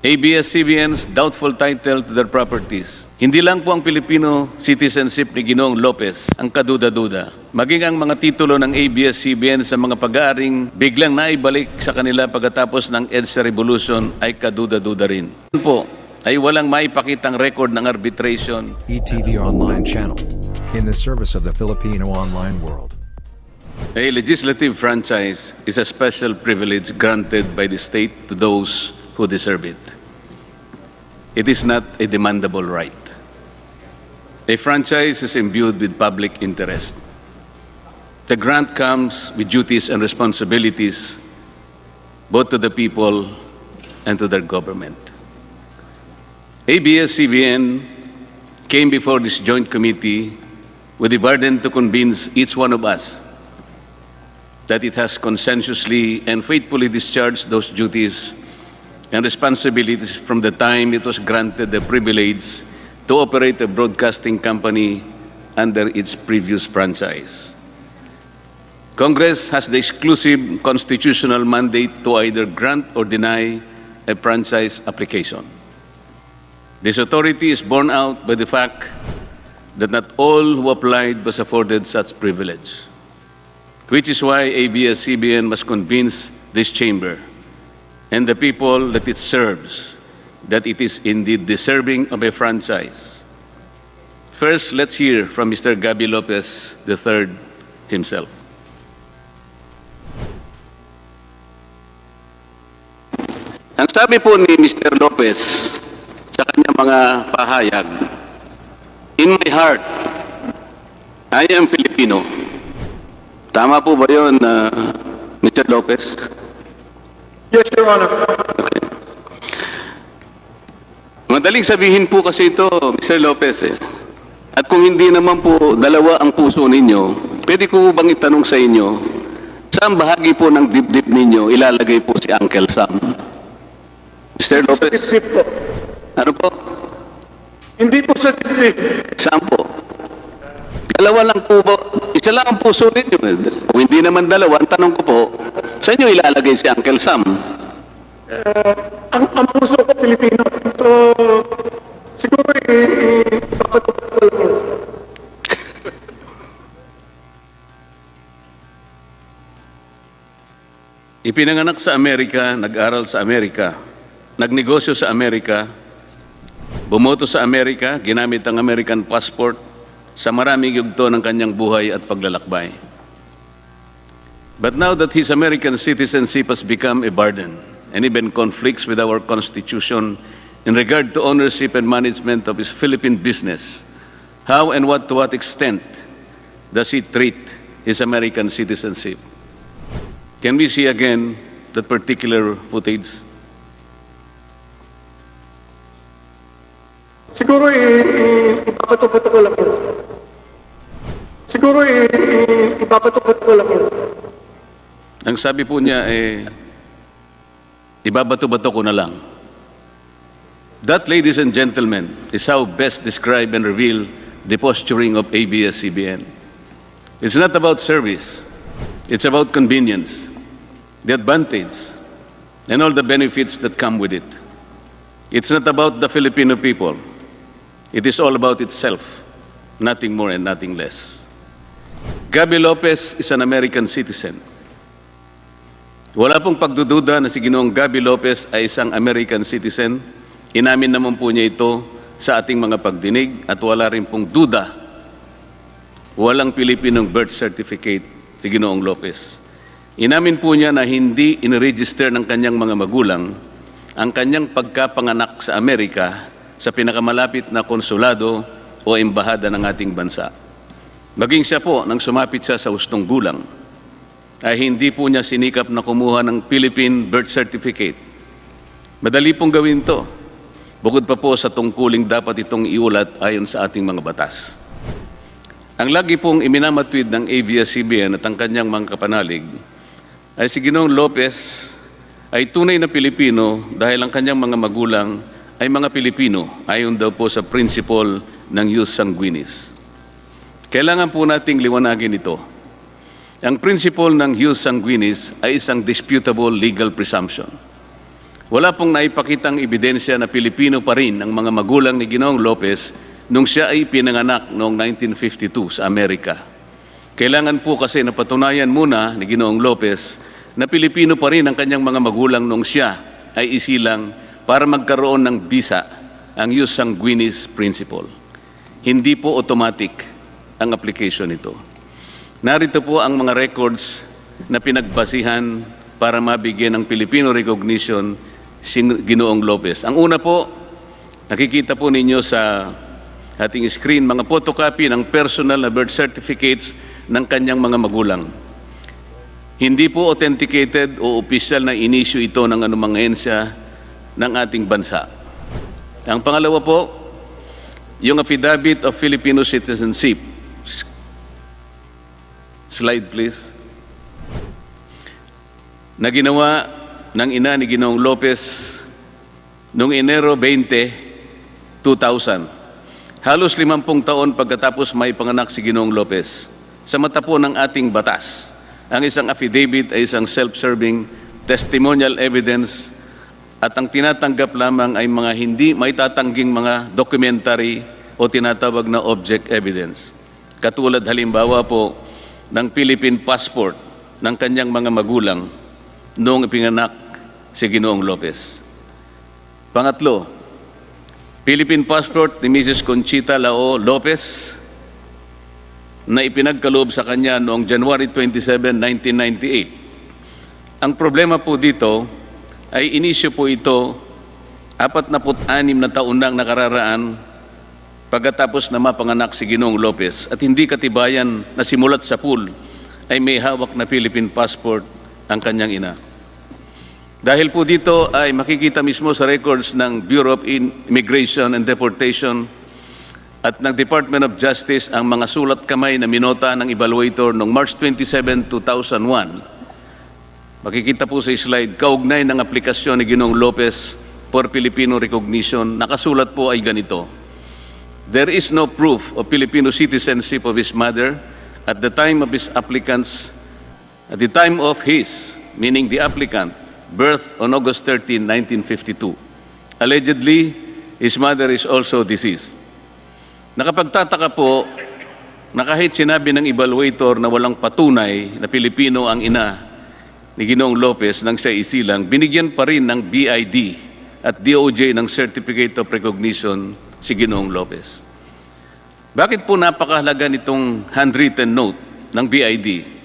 ABS-CBN's doubtful title to their properties. Hindi lang po ang Filipino citizenship ni Ginoong Lopez ang kaduda-duda. Maging ang mga titulo ng ABS-CBN sa mga pag-aaring biglang naibalik sa kanila pagkatapos ng EDSA Revolution ay kaduda-duda rin. Yan po ay walang maipakitang record ng arbitration. ETV Online Channel, in the service of the Filipino online world. A legislative franchise is a special privilege granted by the state to those who deserve it. It is not a demandable right. A franchise is imbued with public interest. The grant comes with duties and responsibilities both to the people and to their government. ABS-CBN came before this joint committee with the burden to convince each one of us that it has conscientiously and faithfully discharged those duties and responsibilities from the time it was granted the privilege to operate a broadcasting company under its previous franchise. Congress has the exclusive constitutional mandate to either grant or deny a franchise application. This authority is borne out by the fact that not all who applied was afforded such privilege, which is why ABS-CBN must convince this chamber and the people that it serves that it is indeed deserving of a franchise. First, let's hear from Mr. Gabby Lopez III himself. Ang sabi po ni Mr. Lopez sa kanyang mga pahayag, "In my heart, I am Filipino." Tama po ba yun, Mr. Lopez? Yes, Your Honor. Okay. Madaling sabihin po kasi ito, Mr. Lopez. At kung hindi naman po dalawa ang puso ninyo, pwede ko bang itanong sa inyo, saan bahagi po ng dibdib ninyo ilalagay po si Uncle Sam? Mr. Lopez? Sa dibdib po. Ano po? Hindi po sa dibdib. Saan po? Dalawa lang po ba? Isa lang ang puso ninyo. Kung hindi naman dalawa, ang tanong ko po, saan nyo ilalagay si Uncle Sam? Ang puso ko Pilipino. So, siguro ipapatupad ko lang yun. Ipinanganak sa Amerika, nag-aral sa Amerika, nagnegosyo sa Amerika, bumoto sa Amerika, ginamit ang American passport sa maraming yugto ng kanyang buhay at paglalakbay. But now that his American citizenship has become a burden and even conflicts with our Constitution in regard to ownership and management of his Philippine business, how and to what extent does he treat his American citizenship? Can we see again that particular footage? Siguro ipapatupad ko lang yun. Siguro ipapatupad ko lang yun. Ang sabi po niya, ibabato-bato ko na lang. That, ladies and gentlemen, is how best describe and reveal the posturing of ABS-CBN. It's not about service. It's about convenience, the advantage, and all the benefits that come with it. It's not about the Filipino people. It is all about itself, nothing more and nothing less. Gabby Lopez is an American citizen. Wala pong pagdududa na si Ginoong Gabby Lopez ay isang American citizen. Inamin naman po niya ito sa ating mga pagdinig at wala rin pong duda. Walang Pilipinong birth certificate si Ginoong Lopez. Inamin po niya na hindi iniregister ng kanyang mga magulang ang kanyang pagkapanganak sa Amerika sa pinakamalapit na konsulado o embahada ng ating bansa. Maging siya po, nang sumapit siya sa hustong gulang, ay hindi po niya sinikap na kumuha ng Philippine birth certificate. Madali pong gawin to. Bukod pa po sa tungkuling dapat itong iulat ayon sa ating mga batas. Ang lagi pong iminamatwid ng ABS-CBN at ang kanyang mga kapanalig ay si Ginoong Lopez ay tunay na Pilipino dahil ang kanyang mga magulang ay mga Pilipino ayon daw po sa principle ng jus sanguinis. Kailangan po nating liwanagin ito. Ang principle ng jus sanguinis ay isang disputable legal presumption. Wala pong naipakitang ebidensya na Pilipino pa rin ang mga magulang ni Ginoong Lopez nung siya ay pinanganak noong 1952 sa Amerika. Kailangan po kasi napatunayan muna ni Ginoong Lopez na Pilipino pa rin ang kanyang mga magulang nung siya ay isilang para magkaroon ng visa, ang ius sanguinis principle. Hindi po automatic ang application nito. Narito po ang mga records na pinagbasihan para mabigyan ng Filipino recognition si Ginoong Lopez. Ang una po, nakikita po ninyo sa ating screen, mga photocopy ng personal na birth certificates ng kanyang mga magulang. Hindi po authenticated o official na inisyu ito ng anumang ahensya ng ating bansa. Ang pangalawa po, yung affidavit of Filipino citizenship. Slide please. Na ginawa ng ina ni Ginoong Lopez noong Enero 20, 2000. Halos 50 taon pagkatapos may panganak si Ginoong Lopez. Sa mata po ng ating batas, ang isang affidavit ay isang self-serving testimonial evidence at ang tinatanggap lamang ay mga hindi maitatangging mga documentary o tinatawag na object evidence. Katulad halimbawa po ng Philippine passport ng kanyang mga magulang noong ipinganak si Ginoong Lopez. Pangatlo, Philippine passport ni Mrs. Conchita Lao Lopez na ipinagkaloob sa kanya noong January 27, 1998. Ang problema po dito ay inisyu po ito 46 na taon nang nakararaan pagkatapos na mapanganak si Ginoong Lopez at hindi katibayan na simulat sa pool ay may hawak na Philippine passport ang kanyang ina. Dahil po dito ay makikita mismo sa records ng Bureau of Immigration and Deportation at ng Department of Justice ang mga sulat kamay na minota ng evaluator noong March 27, 2001. Makikita po sa slide, kaugnay ng aplikasyon ni Ginoong Lopez for Filipino recognition, nakasulat po ay ganito. There is no proof of Filipino citizenship of his mother at the time of his applicant's, at the time of his, meaning the applicant, birth on August 13, 1952. Allegedly, his mother is also deceased. Nakapagtataka po na kahit sinabi ng evaluator na walang patunay na Pilipino ang ina ni Ginoong Lopez nang siya isilang, binigyan pa rin ng BID at DOJ ng Certificate of Recognition si Ginoong Lopez. Bakit po napakahalaga nitong handwritten note ng BID?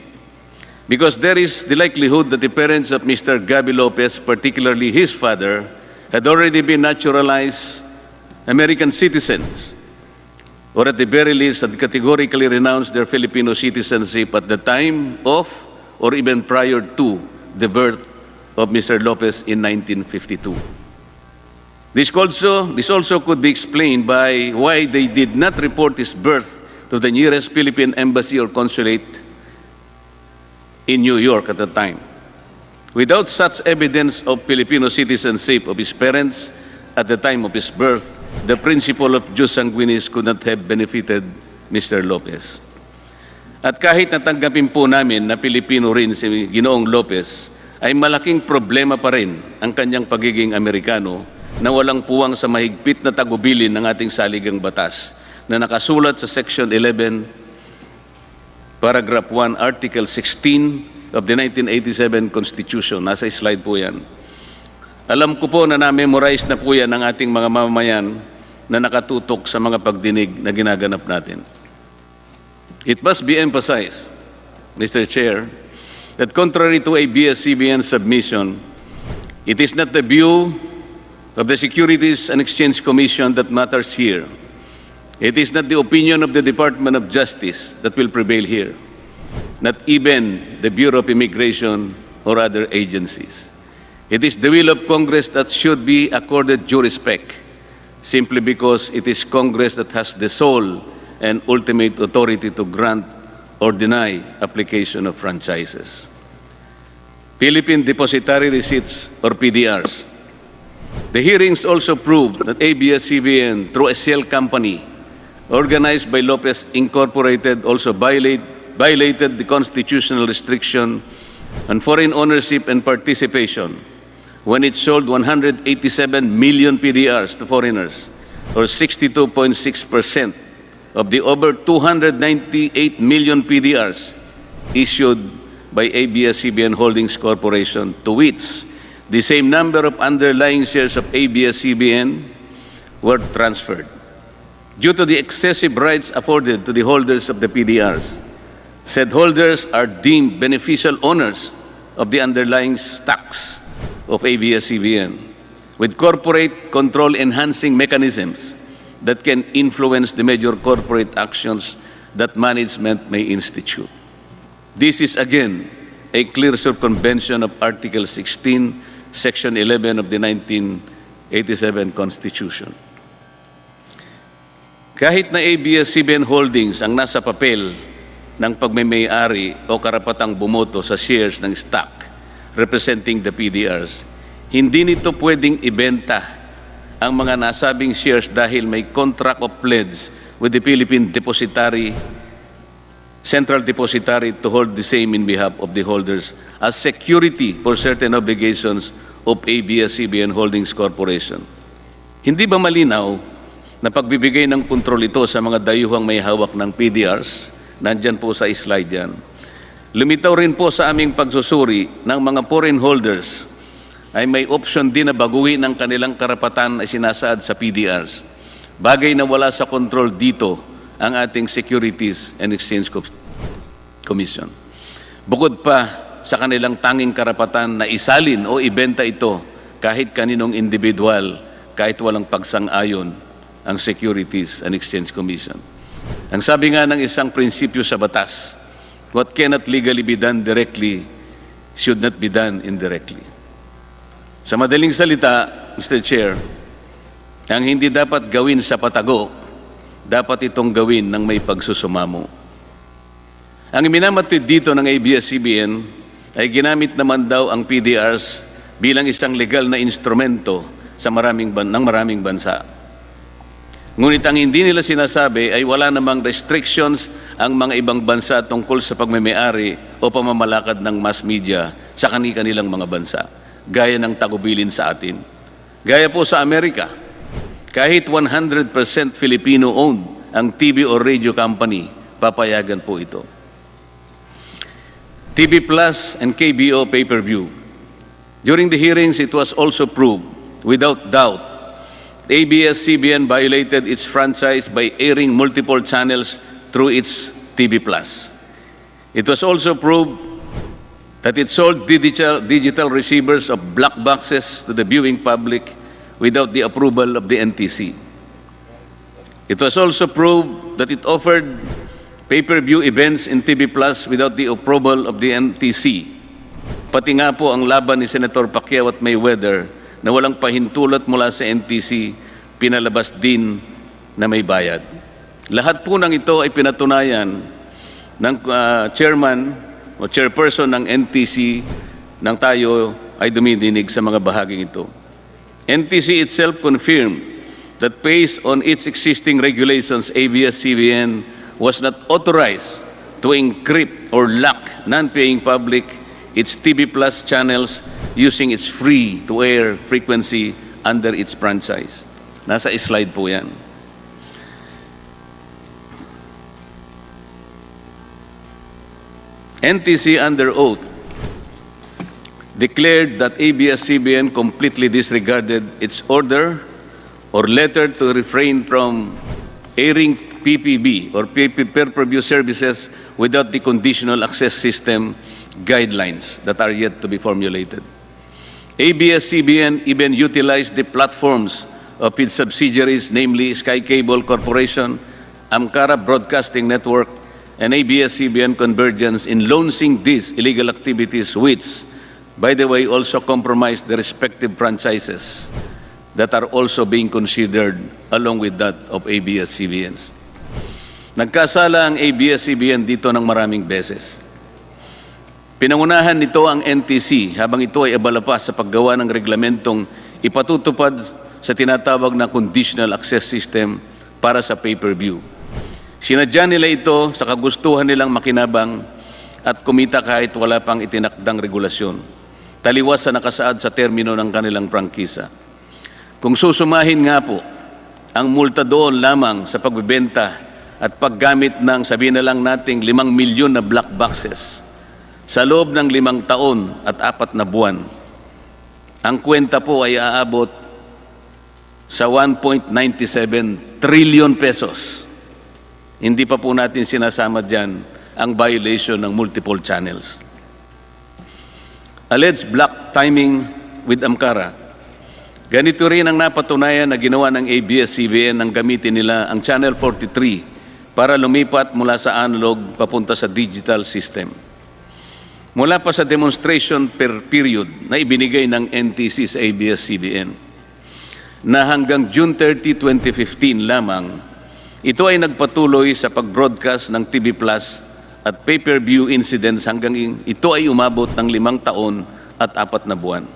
Because there is the likelihood that the parents of Mr. Gaby Lopez, particularly his father, had already been naturalized American citizens, or at the very least had categorically renounced their Filipino citizenship at the time of or even prior to the birth of Mr. Lopez in 1952. This also could be explained by why they did not report his birth to the nearest Philippine embassy or consulate in New York at the time. Without such evidence of Filipino citizenship of his parents at the time of his birth, the principle of jus sanguinis could not have benefited Mr. Lopez. At kahit natanggapin po namin na Pilipino rin si Ginoong Lopez, ay malaking problema pa rin ang kanyang pagiging Amerikano na walang puwang sa mahigpit na tagubilin ng ating saligang batas na nakasulat sa Section 11, Paragraph 1, Article 16 of the 1987 Constitution. Nasa slide po yan. Alam ko po na na-memorize na po yan ng ating mga mamamayan na nakatutok sa mga pagdinig na ginaganap natin. It must be emphasized, Mr. Chair, that contrary to ABS-CBN submission, it is not the view of the Securities and Exchange Commission that matters here. It is not the opinion of the Department of Justice that will prevail here, not even the Bureau of Immigration or other agencies. It is the will of Congress that should be accorded due respect, simply because it is Congress that has the sole and ultimate authority to grant or deny application of franchises. Philippine Depositary Receipts or PDRs. The hearings also proved that ABS-CBN, through a shell company organized by Lopez Incorporated, also violated the constitutional restriction on foreign ownership and participation when it sold 187 million PDRs to foreigners, or 62.6% of the over 298 million PDRs issued by ABS-CBN Holdings Corporation, to which the same number of underlying shares of ABS-CBN were transferred. Due to the excessive rights afforded to the holders of the PDRs, said holders are deemed beneficial owners of the underlying stocks of ABS-CBN, with corporate control enhancing mechanisms that can influence the major corporate actions that management may institute. This is again a clear circumvention of Article 16, Section 11 of the 1987 Constitution. Kahit na ABS-CBN Holdings ang nasa papel ng pagmamay-ari o karapatang bumoto sa shares ng stock representing the PDRs, hindi nito pwedeng ibenta ang mga nasabing shares dahil may contract of pledge with the Philippine Central Depository to hold the same in behalf of the holders as security for certain obligations of ABS-CBN Holdings Corporation. Hindi ba malinaw na pagbibigay ng kontrol ito sa mga dayuhang may hawak ng PDRs? Nandyan po sa slide yan. Lumitaw rin po sa aming pagsusuri ng mga foreign holders ay may option din na baguhin ang kanilang karapatan na sinasaad sa PDRs. Bagay na wala sa kontrol dito ang ating Securities and Exchange Commission. Bukod pa sa kanilang tanging karapatan na isalin o ibenta ito kahit kaninong individual, kahit walang pagsang-ayon ang Securities and Exchange Commission. Ang sabi nga ng isang prinsipyo sa batas, what cannot legally be done directly should not be done indirectly. Sa madaling salita, Mr. Chair, ang hindi dapat gawin sa patago, dapat itong gawin ng may pagsusumamo. Ang minamatid dito ng ABS-CBN ay ginamit naman daw ang PDRs bilang isang legal na instrumento sa maraming bansa. Ngunit ang hindi nila sinasabi ay wala namang restrictions ang mga ibang bansa tungkol sa pagmamay-ari o pamamalakad ng mass media sa kanilang mga bansa, gaya ng tagubilin sa atin. Gaya po sa Amerika, kahit 100% Filipino-owned ang TV o radio company, papayagan po ito. TV Plus and KBO pay-per-view. During the hearings, it was also proved, without doubt, ABS-CBN violated its franchise by airing multiple channels through its TV Plus. It was also proved that it sold digital receivers of black boxes to the viewing public without the approval of the NTC. It was also proved that it offered pay-per-view events in TV Plus without the approval of the NTC. Pati nga po ang laban ni Senator Pacquiao at Mayweather na walang pahintulot mula sa NTC, pinalabas din na may bayad. Lahat po ng ito ay pinatunayan ng chairman o chairperson ng NTC nang tayo ay dumidinig sa mga bahaging ito. NTC itself confirmed that based on its existing regulations, ABS-CBN was not authorized to encrypt or lock non-paying public its TV Plus channels using its free-to-air frequency under its franchise. Nasa slide po yan. NTC under oath declared that ABS-CBN completely disregarded its order or letter to refrain from airing PPB or pay-per-view services without the conditional access system guidelines that are yet to be formulated. ABS-CBN even utilized the platforms of its subsidiaries, namely Sky Cable Corporation, Amcara Broadcasting Network, and ABS-CBN Convergence in launching these illegal activities which, by the way, also compromised the respective franchises that are also being considered along with that of ABS-CBNs. Nagkasala ang ABS-CBN dito ng maraming beses. Pinangunahan nito ang NTC habang ito ay abala pa sa paggawa ng reglamentong ipatutupad sa tinatawag na conditional access system para sa pay-per-view. Sinadya nila ito sa kagustuhan nilang makinabang at kumita kahit wala pang itinakdang regulasyon. taliwas sa nakasaad sa termino ng kanilang prangkisa. Kung susumahin nga po ang multa doon lamang sa pagbebenta at paggamit ng, sabihin na lang nating 5 milyon na black boxes sa loob ng 5 taon at 4 na buwan, ang kwenta po ay aabot sa 1.97 trillion pesos. Hindi pa po natin sinasama dyan ang violation ng multiple channels. Alleged black timing with Amcara. Ganito rin ang napatunayan na ginawa ng ABS-CBN nang gamitin nila ang Channel 43 para lumipat mula sa analog papunta sa digital system. Mula pa sa demonstration period na ibinigay ng NTC sa ABS-CBN, na hanggang June 30, 2015 lamang, ito ay nagpatuloy sa pag-broadcast ng TV Plus at pay-per-view incidents hanggang ito ay umabot ng 5 taon at 4 na buwan.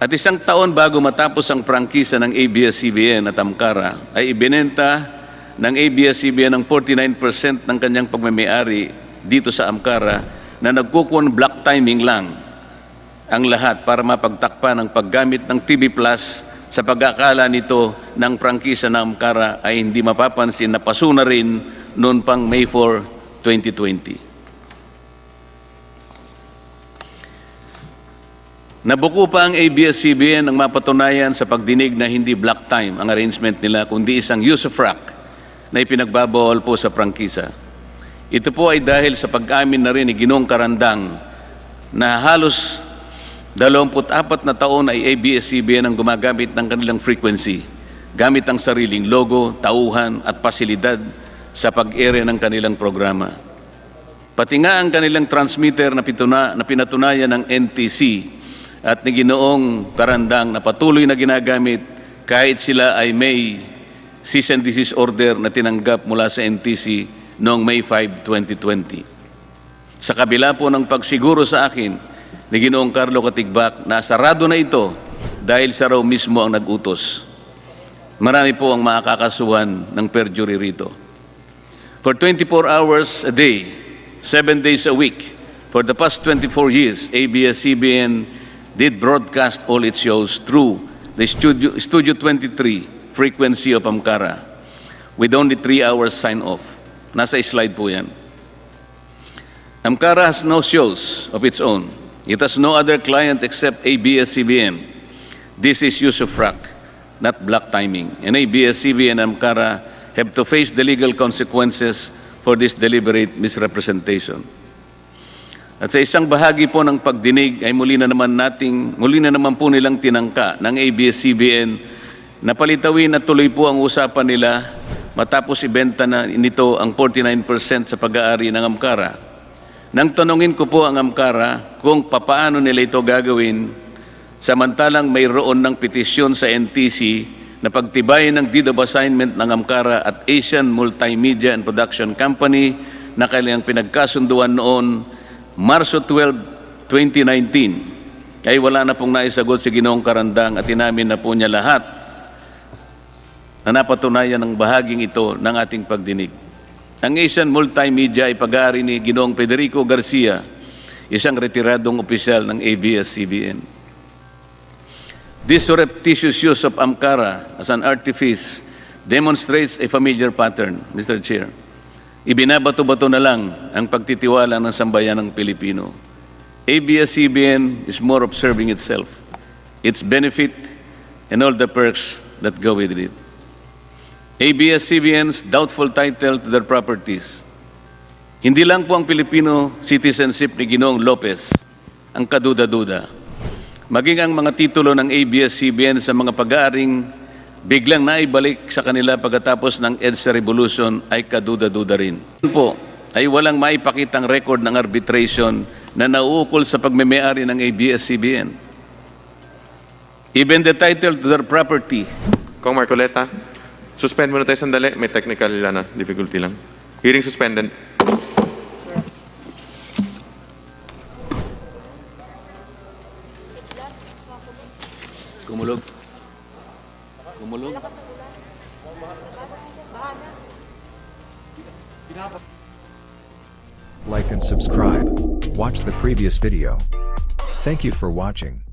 At 1 taon bago matapos ang prangkisa ng ABS-CBN at Amcara, ay ibinenta ng ABS-CBN ang 49% ng kanyang pagmamayari dito sa Amcara na nagkukuhan black timing lang ang lahat para mapagtakpan ang paggamit ng TV Plus sa pag-akala nito ng prangkisa ng Amcara ay hindi mapapansin na paso na rin noon pang May 4, 2020. Nabuko pa ang ABS-CBN ng mapatunayan sa pagdinig na hindi black time ang arrangement nila kundi isang use of rack na ipinagbabawal po sa prangkisa. Ito po ay dahil sa pag-amin na rin ni Ginoong Karandang na halos 24 na taon ay ABS-CBN ang gumagamit ng kanilang frequency gamit ang sariling logo, tauhan at pasilidad sa pag-ere ng kanilang programa. Pati nga ang kanilang transmitter na pinatunayan ng NTC at ni Ginoong Karandang na patuloy na ginagamit kahit sila ay may cease and desist order na tinanggap mula sa NTC noong May 5, 2020. Sa kabila po ng pagsiguro sa akin ni Ginoong Carlo Katigbak na sarado na ito dahil sa raw mismo ang nag-utos. Marami po ang makakasuhan ng perjury rito. For 24 hours a day, 7 days a week, for the past 24 years, ABS-CBN did broadcast all its shows through the Studio 23 frequency of Amcara with only 3 hours sign-off. Nasa slide po yan. Amcara has no shows of its own. It has no other client except ABS-CBN. This is use of rack, not black timing. And ABS-CBN and Amcara have to face the legal consequences for this deliberate misrepresentation. At sa isang bahagi po ng pagdinig ay muli na naman po nilang tinangka ng ABS-CBN na palitawin at tuloy po ang usapan nila matapos ibenta na nito ang 49% sa pag-aari ng Amcara. Nang tanungin ko po ang Amcara kung papaano nila ito gagawin, samantalang mayroon ng petisyon sa NTC na pagtibayin ng deed of assignment ng Amcara at Asian Multimedia and Production Company na kanilang pinagkasunduan noon Marso 12, 2019, ay wala na pong naisagot si Ginoong Karandang at inamin na po niya lahat na napatunayan ng bahaging ito ng ating pagdinig. Ang Asian Multimedia ay pag-aari ni Ginoong Federico Garcia, isang retiradong opisyal ng ABS-CBN. This surreptitious use of Amcara as an artifice demonstrates a familiar pattern, Mr. Chair. Ibinabato-bato na lang ang pagtitiwala ng sambayan ng Pilipino. ABS-CBN is more of serving itself, its benefit, and all the perks that go with it. ABS-CBN's doubtful title to their properties. Hindi lang po ang Filipino citizenship ni Ginoong Lopez ang kaduda-duda. Maging ang mga titulo ng ABS-CBN sa mga pag-aaring biglang naibalik sa kanila pagkatapos ng EDSA Revolution ay kaduda-duda rin. Po ay walang maipakitang record ng arbitration na nauukol sa pagmemayari ng ABS-CBN. Even the title to their property. Kong Marcoleta, suspend muna tayo sandali. May technical difficulty lang. Hearing suspended. Kumulog. Kumulog. Like and subscribe. Watch the previous video. Thank you for watching.